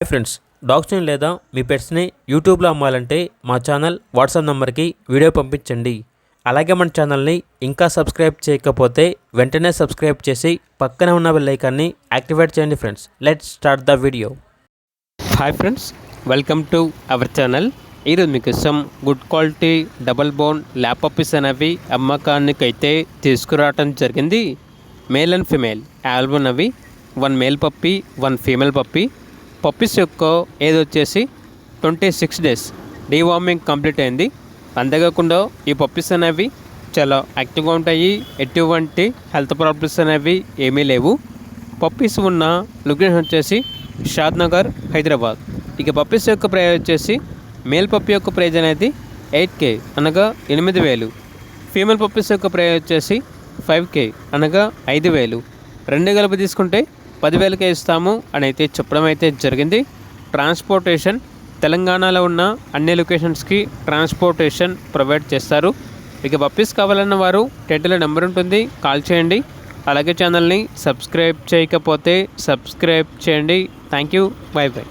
Hi friends, డాగ్స్ని లేదా మీ పెట్స్ని యూట్యూబ్లో అమ్మాలంటే మా ఛానల్ వాట్సాప్ నెంబర్కి వీడియో పంపించండి. అలాగే మన ఛానల్ని ఇంకా సబ్స్క్రైబ్ చేయకపోతే వెంటనే సబ్స్క్రైబ్ చేసి పక్కనే ఉన్న బెల్ ఐకాన్ని యాక్టివేట్ చేయండి. Friends, let's start the video. Hi friends, welcome to our channel. ఈరోజు మీకోసం good quality double bone lap puppies అనేవి అమ్మకానికైతే తీసుకురావడం జరిగింది. మేల్ అండ్ ఫిమేల్ ఆల్బమ్ అవి 1 male puppy 1 female puppy. Puppies యొక్క ఏజ్ వచ్చేసి 26 డేస్. డీవార్మింగ్ కంప్లీట్ అయింది. అంతేకాకుండా ఈ పప్పీస్ అనేవి చాలా యాక్టివ్గా ఉంటాయి. ఎటువంటి హెల్త్ ప్రాబ్లమ్స్ అనేవి ఏమీ లేవు. పప్పీస్ ఉన్న లొకేషన్ వచ్చేసి షాద్ నగర్, హైదరాబాద్. ఇక పప్పీస్ యొక్క ప్రైజ్ వచ్చేసి మేల్ పప్పీ యొక్క ప్రైజ్ అనేది 8K అనగా 8,000. ఫీమేల్ పప్పీస్ యొక్క ప్రైజ్ వచ్చేసి 5K అనగా 5,000. రెండు కలిపి తీసుకుంటే 10,000కే ఇస్తాము అని అయితే చెప్పడం అయితే జరిగింది. ట్రాన్స్పోర్టేషన్ తెలంగాణలో ఉన్న అన్ని లొకేషన్స్కి ట్రాన్స్పోర్టేషన్ ప్రొవైడ్ చేస్తారు. ఇక పప్పీస్ కావాలన్న వారు టైటిల్లో నెంబర్ ఉంటుంది, కాల్ చేయండి. అలాగే ఛానల్ని సబ్స్క్రైబ్ చేయకపోతే సబ్స్క్రైబ్ చేయండి. Thank you, by by.